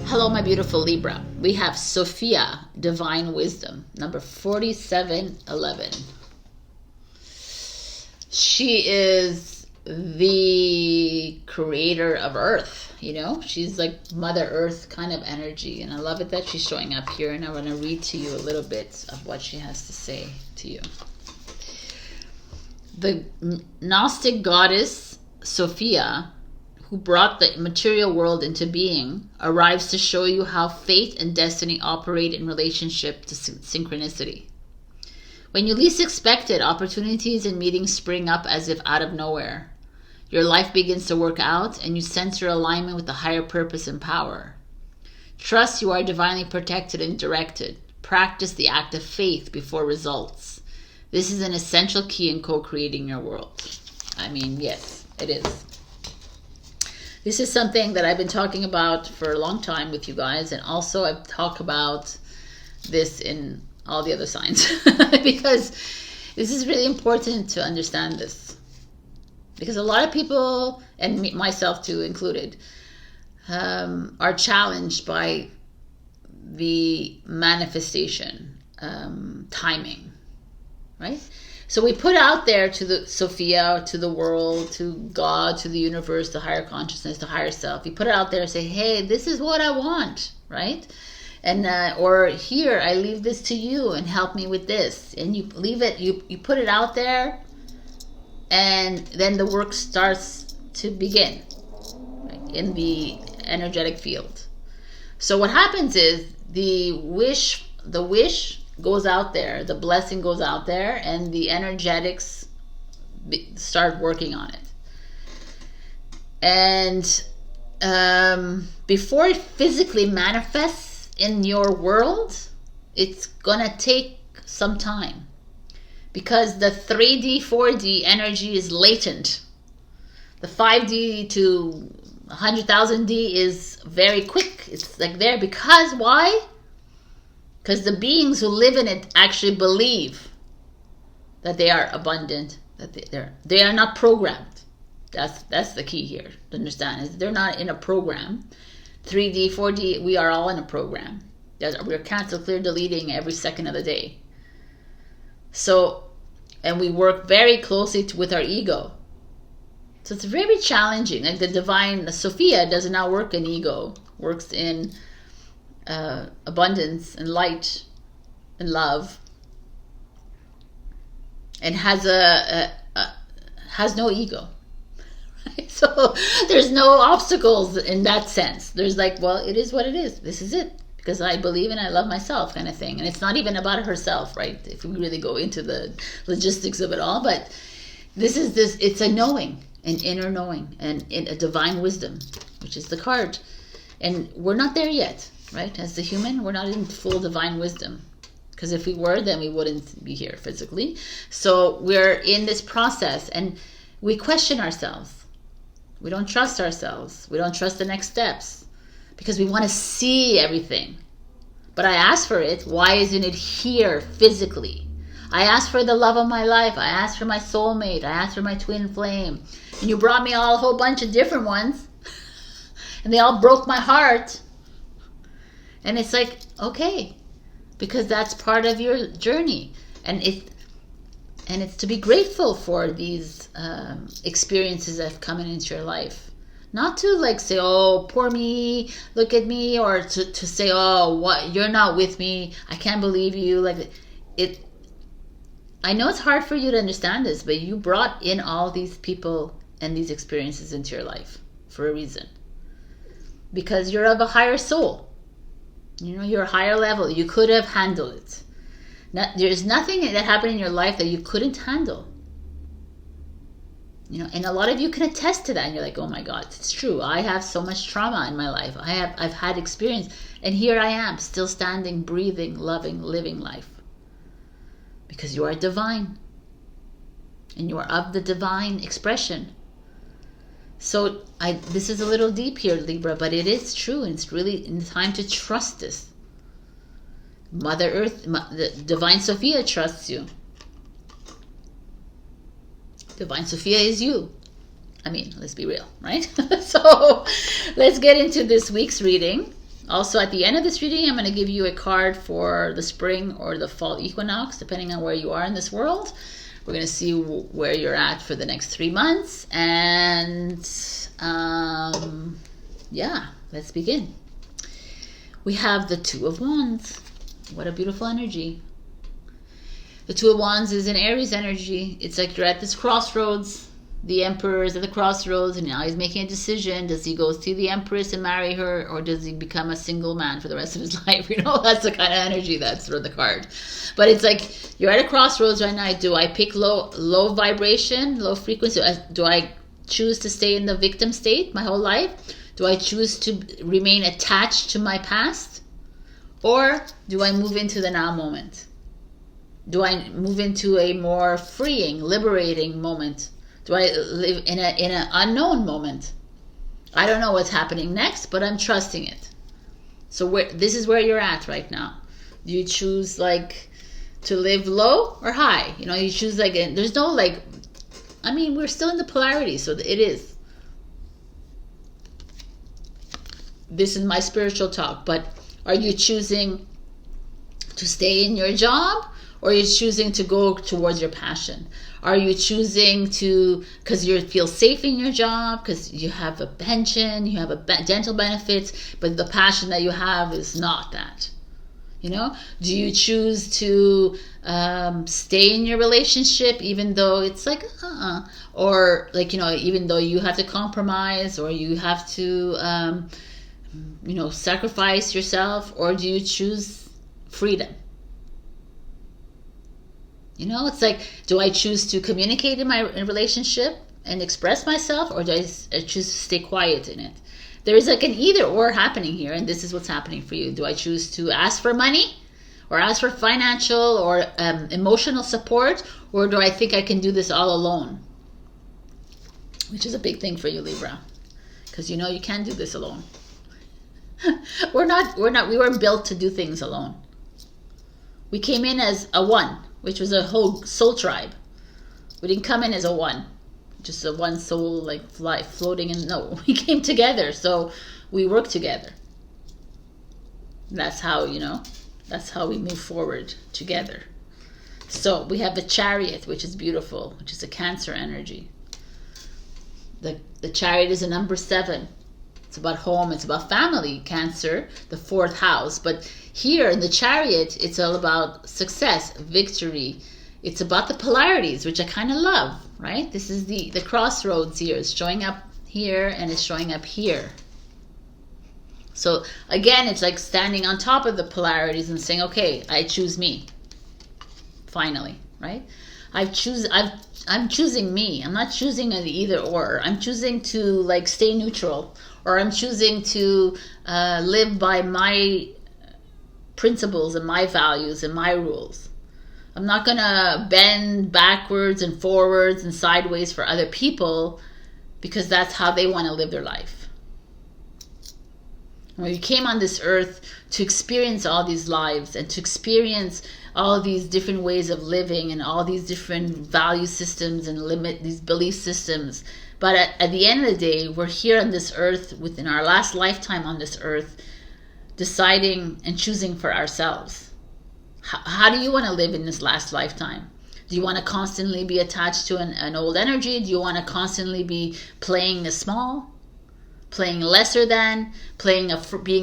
Hello, my beautiful Libra. We have Sophia, Divine Wisdom, number 4711. She is the creator of Earth, you know? She's like Mother Earth kind of energy. And I love it that she's showing up here. And I want to read to you a little bit of what she has to say to you. The Gnostic goddess Sophia, who brought the material world into being, arrives to show you how fate and destiny operate in relationship to synchronicity. When you least expect it, opportunities and meetings spring up as if out of nowhere. Your life begins to work out, and you sense your alignment with the higher purpose and power. Trust you are divinely protected and directed. Practice the act of faith before results. This is an essential key in co-creating your world. I mean, yes, it is. This is something that I've been talking about for a long time with you guys, and also I've talked about this in all the other signs because this is really important to understand this. Because a lot of people, and myself too included, are challenged by the manifestation timing, right? So we put out there to the Sophia, to the world, to God, to the universe, the higher consciousness, the higher self. You put it out there and say, hey, this is what I want, right? And or here, I leave this to you and help me with this. And you leave it, you put it out there, and then the work starts to begin, right, in the energetic field. So what happens is the wish goes out there, the blessing goes out there, and the energetics start working on it. And before it physically manifests in your world, it's gonna take some time, because the 3D, 4D energy is latent. The 5D to 100,000D is very quick. It's like there, because why? Because the beings who live in it actually believe that they are abundant, that they are not programmed. That's the key here to understand, is they're not in a program. 3D, 4D, we are all in a program. We're cancel, clear, deleting every second of the day. So, and we work very closely with our ego. So it's very challenging. Like the Sophia does not work in ego, works in abundance and light and love, and has has no ego. Right? So there's no obstacles in that sense. There's like, well, it is what it is. This is it, because I believe and I love myself, kind of thing. And it's not even about herself, right? If we really go into the logistics of it all, but it's a knowing, an inner knowing, and a divine wisdom, which is the card. And we're not there yet. Right? As the human, we're not in full divine wisdom. Because if we were, then we wouldn't be here physically. So we're in this process, and we question ourselves. We don't trust ourselves. We don't trust the next steps, because we want to see everything. But I asked for it. Why isn't it here physically? I asked for the love of my life. I asked for my soulmate. I asked for my twin flame. And you brought me a whole bunch of different ones. And they all broke my heart. And it's like, okay, because that's part of your journey. And it's to be grateful for these experiences that have come into your life. Not to like say, oh, poor me, look at me, or to say, oh, what, you're not with me, I can't believe you. Like it. I know it's hard for you to understand this, but you brought in all these people and these experiences into your life for a reason. Because you're of a higher soul. You know, you're a higher level. You could have handled it. There's nothing that happened in your life that you couldn't handle. You know, and a lot of you can attest to that. And you're like, oh my God, it's true. I have so much trauma in my life. I've had experience. And here I am, still standing, breathing, loving, living life. Because you are divine. And you are of the divine expression. So this is a little deep here, Libra, but it is true. And it's really in time to trust this. Mother Earth, the Divine Sophia trusts you. Divine Sophia is you. I mean, let's be real, right? So let's get into this week's reading. Also, at the end of this reading, I'm going to give you a card for the spring or the fall equinox, depending on where you are in this world. We're going to see where you're at for the next 3 months. And yeah, let's begin. We have the Two of Wands. What a beautiful energy. The Two of Wands is an Aries energy. It's like you're at this crossroads. The Emperor is at the crossroads, and now he's making a decision. Does he go see the Empress and marry her, or does he become a single man for the rest of his life? You know, that's the kind of energy that's for the card. But it's like you're at a crossroads right now. Do I pick low vibration, low frequency? Do I choose to stay in the victim state my whole life? Do I choose to remain attached to my past? Or do I move into the now moment? Do I move into a more freeing, liberating moment? Do I live in an unknown moment? I don't know what's happening next, but I'm trusting it. So this is where you're at right now. Do you choose like to live low or high? You know, you choose like, there's no like, I mean, we're still in the polarity, so it is. This is my spiritual talk, but are you choosing to stay in your job, or are you choosing to go towards your passion? Are you choosing to, because you feel safe in your job, because you have a pension, you have a dental benefits, but the passion that you have is not that? You know, do you choose to stay in your relationship even though it's like, or like, you know, even though you have to compromise, or you have to, you know, sacrifice yourself, or do you choose freedom? You know, it's like, do I choose to communicate in my relationship and express myself, or do I choose to stay quiet in it? There is like an either or happening here, and this is what's happening for you. Do I choose to ask for money, or ask for financial or emotional support, or do I think I can do this all alone? Which is a big thing for you, Libra, because you know you can't do this alone. We weren't built to do things alone. We came in as a one, which was a whole soul tribe. We didn't come in as a one, just a one soul like floating in. No, we came together, so we work together. That's how, you know, that's how we move forward together. So we have the Chariot, which is beautiful, which is a Cancer energy. The Chariot is a number 7. It's about home, it's about family, Cancer, the 4th house. But here in the Chariot, it's all about success, victory. It's about the polarities, which I kind of love, right? This is the crossroads here. It's showing up here and it's showing up here. So again, it's like standing on top of the polarities and saying, okay, I choose me. Finally, right? I'm choosing me. I'm not choosing an either or. I'm choosing to like stay neutral, or I'm choosing to live by my principles and my values and my rules. I'm not gonna bend backwards and forwards and sideways for other people, because that's how they want to live their life. When you came on this earth to experience all these lives and to experience all of these different ways of living and all these different value systems and these belief systems. But at the end of the day, we're here on this earth, within our last lifetime on this earth, deciding and choosing for ourselves. How do you want to live in this last lifetime? Do you want to constantly be attached to an old energy? Do you want to constantly be playing the small? Playing lesser than? Being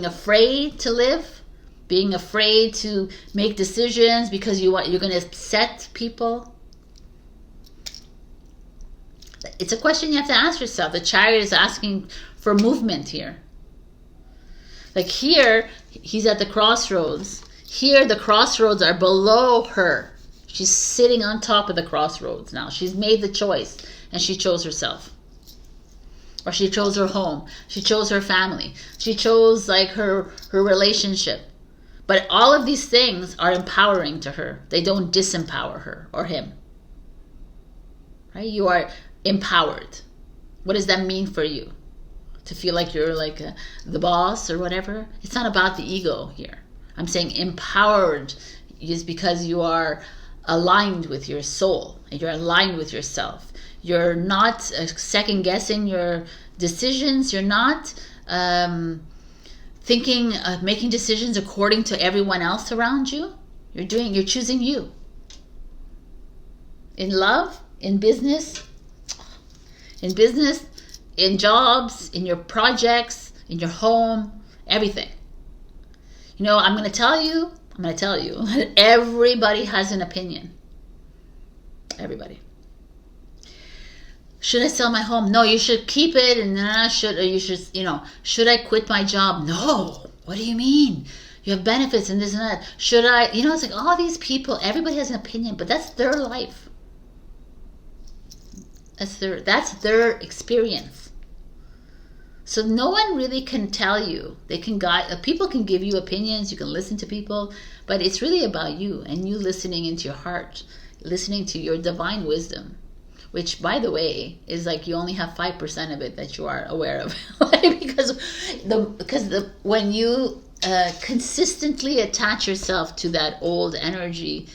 afraid to live? Being afraid to make decisions because you're going to upset people? It's a question you have to ask yourself. The Chariot is asking for movement here. Like here, he's at the crossroads. Here, the crossroads are below her. She's sitting on top of the crossroads now. She's made the choice, and she chose herself. Or she chose her home. She chose her family. She chose like her relationship. But all of these things are empowering to her. They don't disempower her or him. Right? You are empowered. What does that mean for you? To feel like you're like the boss or whatever? It's not about the ego here. I'm saying empowered is because you are aligned with your soul. You're aligned with yourself. You're not second guessing your decisions. You're not thinking, making decisions according to everyone else around you. You're choosing you. In love, in business, in jobs, in your projects, in your home, everything. You know, I'm going to tell you that everybody has an opinion. Everybody. Should I sell my home? No, you should keep it. And should I quit my job? No. What do you mean? You have benefits and this and that. Should I, it's like all these people, everybody has an opinion, but that's their life. That's their experience. So no one really can tell you. They can guide. People can give you opinions. You can listen to people, but it's really about you and you listening into your heart, listening to your divine wisdom, which, by the way, is like you only have 5% of it that you are aware of, because when you consistently attach yourself to that old energy,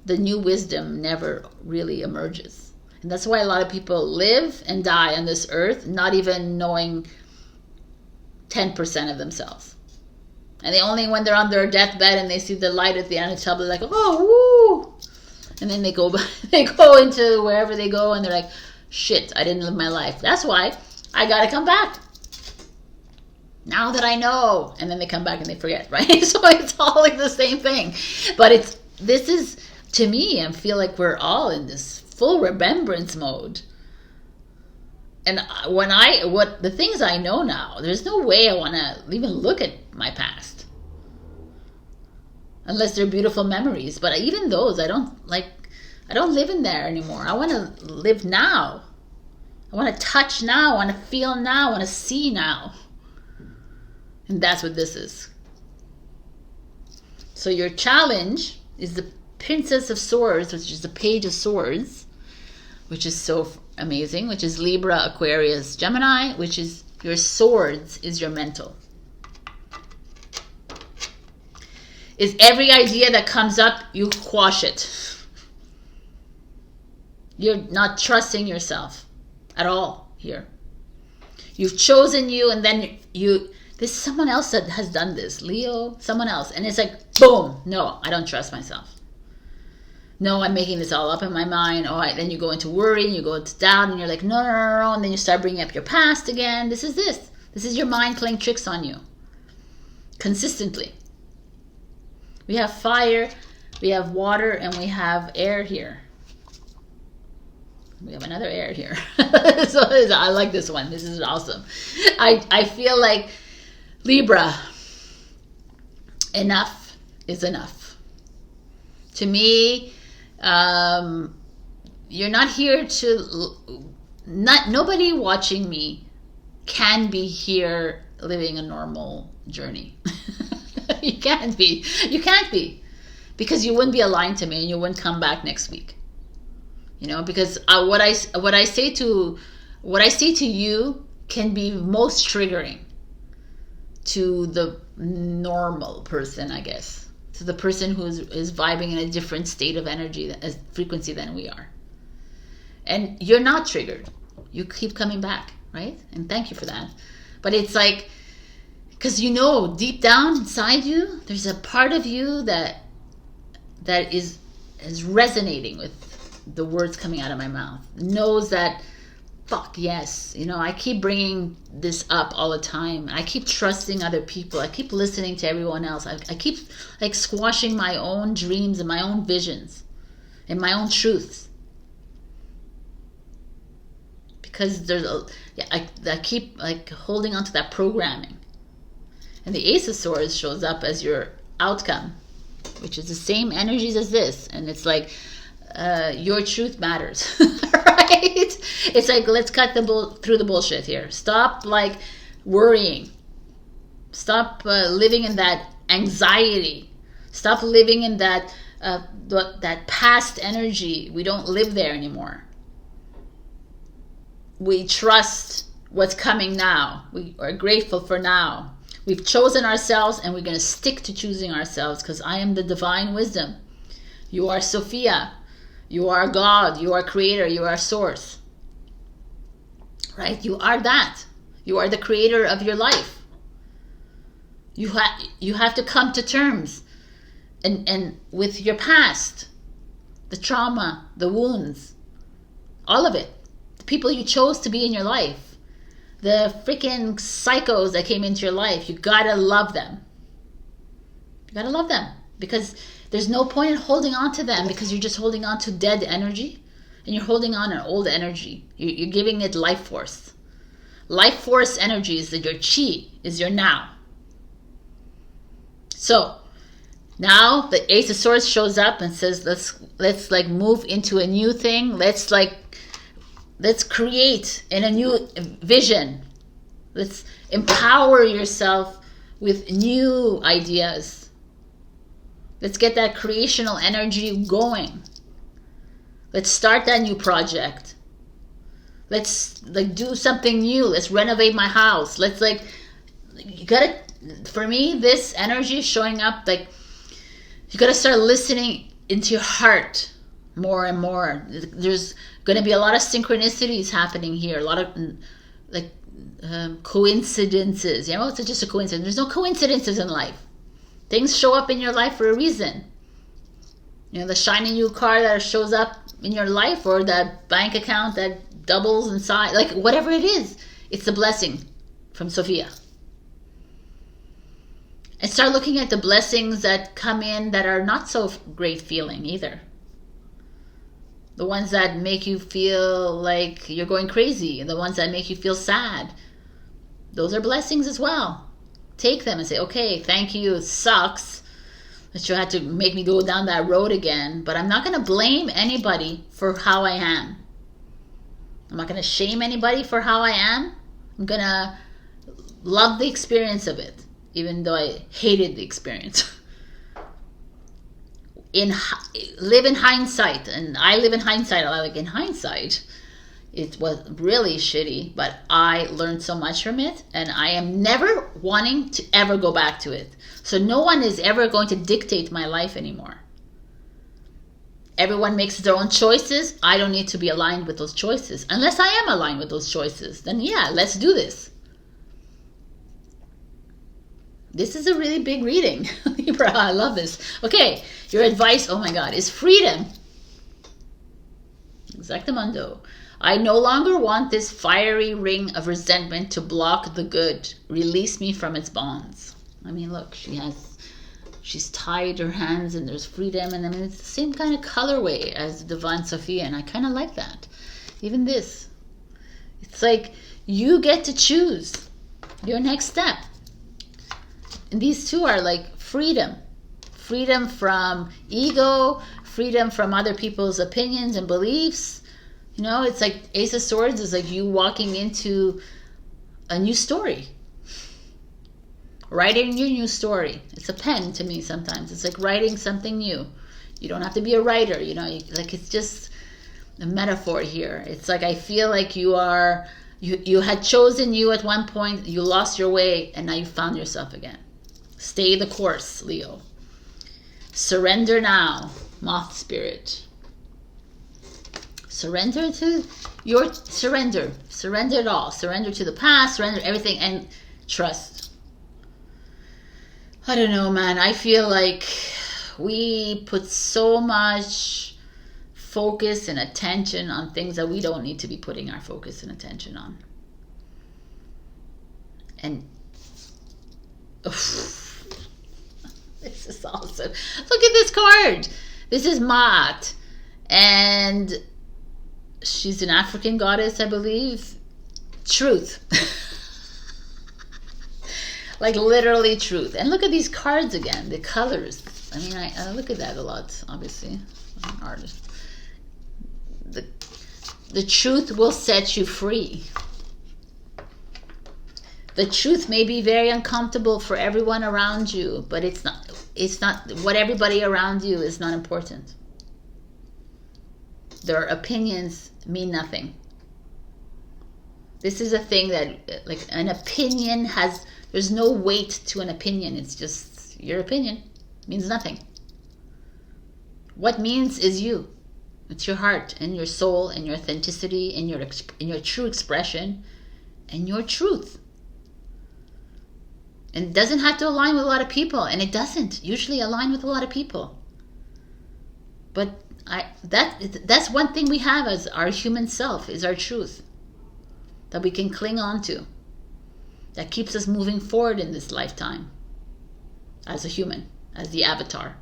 the new wisdom never really emerges. And that's why a lot of people live and die on this earth not even knowing 10% of themselves. And they only, when they're on their deathbed and they see the light at the end of the tunnel, they're like, oh, woo! And then they go into wherever they go and they're like, shit, I didn't live my life. That's why I got to come back. Now that I know. And then they come back and they forget, right? So it's all like the same thing. But this is, to me, I feel like we're all in this full remembrance mode. And the things I know now, there's no way I want to even look at my past. Unless they're beautiful memories. But even those, I don't live in there anymore. I want to live now. I want to touch now. I want to feel now. I want to see now. And that's what this is. So your challenge is the Princess of Swords, which is the Page of Swords, which is so amazing, which is Libra, Aquarius, Gemini, which is your swords is your mental. Is every idea that comes up, you quash it. You're not trusting yourself at all here. You've chosen you, and then there's someone else that has done this. Leo, someone else. And it's like, boom, no, I don't trust myself. No, I'm making this all up in my mind. Then you go into worry, and you go into doubt, and you're like, no. And then you start bringing up your past again. This is your mind playing tricks on you. Consistently. We have fire, we have water, and we have air here. We have another air here. So I like this one. This is awesome. I feel like Libra, enough is enough. To me, you're not here nobody watching me can be here living a normal journey. You can't be, because you wouldn't be aligned to me and you wouldn't come back next week. Because what I say to you can be most triggering to the normal person, I guess, to the person who is vibing in a different state of energy, frequency than we are. And you're not triggered. You keep coming back, right? And thank you for that. But it's like, because deep down inside you, there's a part of you that is resonating with the words coming out of my mouth. Knows that, fuck yes. I keep bringing this up all the time. I keep trusting other people. I keep listening to everyone else. I keep like squashing my own dreams and my own visions and my own truths. Because I keep like holding on to that programming. And the Ace of Swords shows up as your outcome, which is the same energies as this. And it's like, your truth matters, right? It's like, let's cut through the bullshit here. Stop like worrying. Stop living in that anxiety. Stop living in that past energy. We don't live there anymore. We trust what's coming now. We are grateful for now. We've chosen ourselves, and we're going to stick to choosing ourselves, because I am the divine wisdom. You are Sophia. You are God. You are creator. You are source. Right? You are that. You are the creator of your life. You have to come to terms and with your past, the trauma, the wounds, all of it. The people you chose to be in your life, the freaking psychos that came into your life. You gotta love them. You gotta love them, because there's no point in holding on to them, because you're just holding on to dead energy, and you're holding on an old energy. You're giving it life force. Life force energy is your chi, is your now. So now the Ace of Swords shows up and says, let's like move into a new thing. Let's create in a new vision. Let's empower yourself with new ideas. Let's get that creational energy going. Let's start that new project. Let's like do something new. Let's renovate my house. Let's like, you gotta, for me, this energy is showing up like, you gotta start listening into your heart more and more. There's gonna be a lot of synchronicities happening here. A lot of like coincidences. You know, it's just a coincidence. There's no coincidences in life. Things show up in your life for a reason. You know, the shiny new car that shows up in your life, or that bank account that doubles in size, like whatever it is, it's a blessing from Sophia. And start looking at the blessings that come in that are not so great feeling either. The ones that make you feel like you're going crazy, and the ones that make you feel sad. Those are blessings as well. Take them and say, okay, thank you. It sucks that you had to make me go down that road again, but I'm not going to blame anybody for how I am. I'm not going to shame anybody for how I am. I'm going to love the experience of it, even though I hated the experience. Live in hindsight, and I live in hindsight. Like in hindsight, it was really shitty, but I learned so much from it, and I am never wanting to ever go back to it. So no one is ever going to dictate my life anymore. Everyone makes their own choices. I don't need to be aligned with those choices. Unless I am aligned with those choices, then yeah, let's do this. This is a really big reading. Libra, I love this. Okay, your advice, oh my God, is freedom. Exactamundo. I no longer want this fiery ring of resentment to block the good. Release me from its bonds. I mean, look, she's tied her hands and there's freedom. And I mean, it's the same kind of colorway as Divine Sophia. And I kind of like that. Even this. It's like you get to choose your next step. And these two are like freedom. Freedom from ego. Freedom from other people's opinions and beliefs. You know, it's like Ace of Swords is like you walking into a new story. Writing your new story. It's a pen to me sometimes. It's like writing something new. You don't have to be a writer, you know. Like it's just a metaphor here. It's like I feel like you had chosen you at one point, you lost your way, and now you found yourself again. Stay the course, Leo. Surrender now, Moth Spirit. Surrender to your surrender. Surrender it all. Surrender to the past, surrender everything, and trust. I don't know, man. I feel like we put so much focus and attention on things that we don't need to be putting our focus and attention on. And this is awesome. Look at this card. This is Maat. And she's an African goddess, I believe. Truth. Like literally truth. And look at these cards again, the colors. I mean, I look at that a lot, obviously. I'm an artist. The truth will set you free. The truth may be very uncomfortable for everyone around you, but it's not what everybody around you is not important. Their opinions mean nothing. This is a thing that, like, an opinion there's no weight to an opinion. It's just your opinion. It means nothing. What means is you. It's your heart and your soul and your authenticity and your true expression and your truth. And it doesn't have to align with a lot of people. And it doesn't usually align with a lot of people. But that's one thing we have as our human self, is our truth. That we can cling on to. That keeps us moving forward in this lifetime. As a human. As the avatar.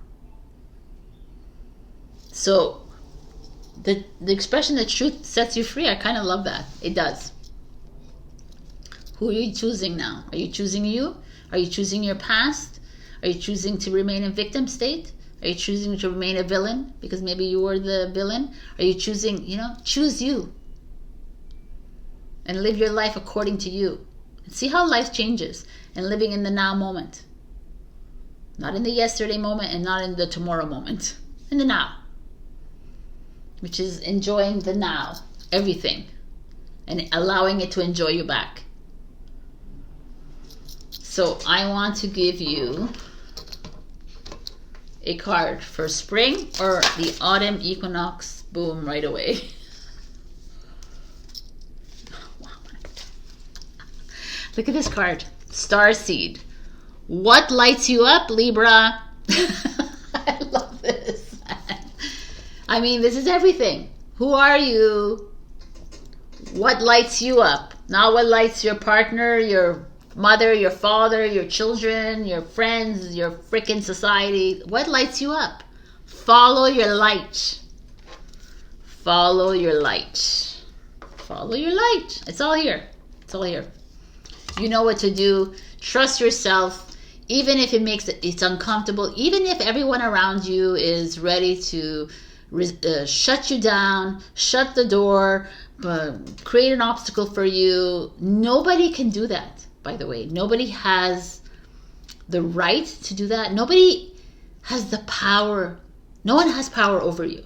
So, the expression that truth sets you free, I kind of love that. It does. Who are you choosing now? Are you choosing you? Are you choosing your past? Are you choosing to remain in victim state? Are you choosing to remain a villain because maybe you were the villain? Are you choosing, choose you. And live your life according to you. And see how life changes. And living in the now moment. Not in the yesterday moment and not in the tomorrow moment. In the now. Which is enjoying the now. Everything. And allowing it to enjoy you back. So I want to give you a card for spring or the autumn equinox. Boom, right away. Look at this card. Starseed. What lights you up, Libra? I love this. I mean, this is everything. Who are you? What lights you up? Not what lights your partner, your mother, your father, your children, your friends, your freaking society. What lights you up? Follow your light. Follow your light. Follow your light. It's all here. It's all here. You know what to do. Trust yourself. Even if it's uncomfortable. Even if everyone around you is ready to shut you down, shut the door, create an obstacle for you. Nobody can do that. By the way, nobody has the right to do that. Nobody has the power. No one has power over you.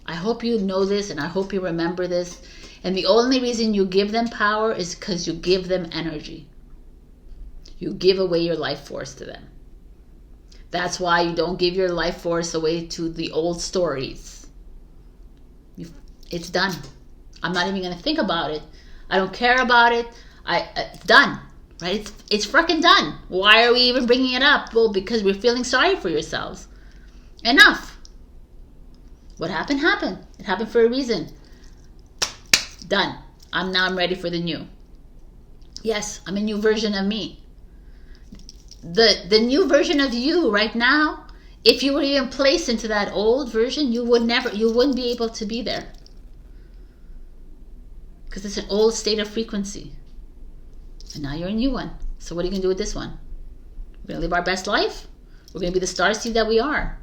I hope you know this and I hope you remember this. And the only reason you give them power is because you give them energy. You give away your life force to them. That's why you don't give your life force away to the old stories. It's done. I'm not even going to think about it. I don't care about it. It's done, right? It's freaking done. Why are we even bringing it up? Well, because we're feeling sorry for yourselves. Enough. What happened, happened. It happened for a reason. Done. I'm ready for the new. Yes, I'm a new version of me. The new version of you right now, if you were even placed into that old version, you wouldn't be able to be there. Because it's an old state of frequency. And now you're a new one. So what are you going to do with this one? We're going to live our best life? We're going to be the starseed that we are.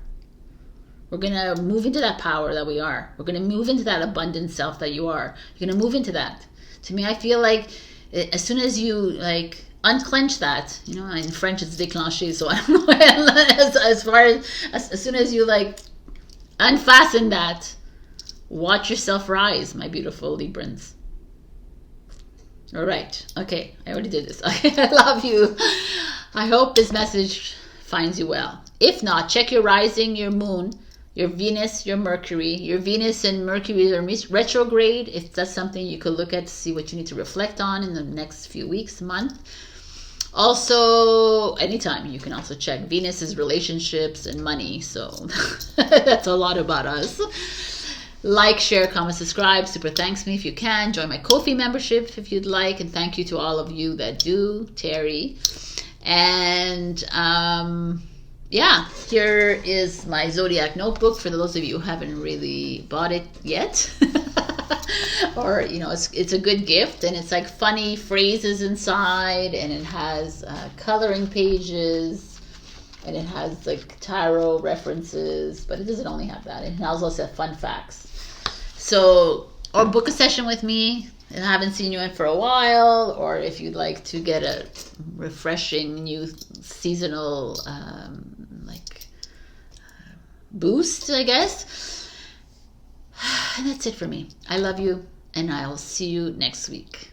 We're going to move into that power that we are. We're going to move into that abundant self that you are. You're going to move into that. To me, I feel like as soon as you unclench that, in French it's déclencher, so I don't know, as soon as you unfasten that, watch yourself rise, my beautiful Librans. All right. Okay. I already did this. Okay. I love you. I hope this message finds you well. If not, check your rising, your moon, your Venus, your Mercury. Your Venus and Mercury are retrograde. If that's something you could look at to see what you need to reflect on in the next few weeks, month. Also, anytime you can also check Venus's relationships and money. So that's a lot about us. Like, share, comment, subscribe. Super thanks me if you can. Join my Ko-fi membership if you'd like. And thank you to all of you that do. Teri. And yeah, here is my Zodiac notebook for those of you who haven't really bought it yet. Or, it's a good gift. And it's like funny phrases inside. And it has coloring pages. And it has tarot references. But it doesn't only have that. It has also fun facts. So, or book a session with me. I haven't seen you in for a while. Or if you'd like to get a refreshing new seasonal boost, I guess. And that's it for me. I love you. And I'll see you next week.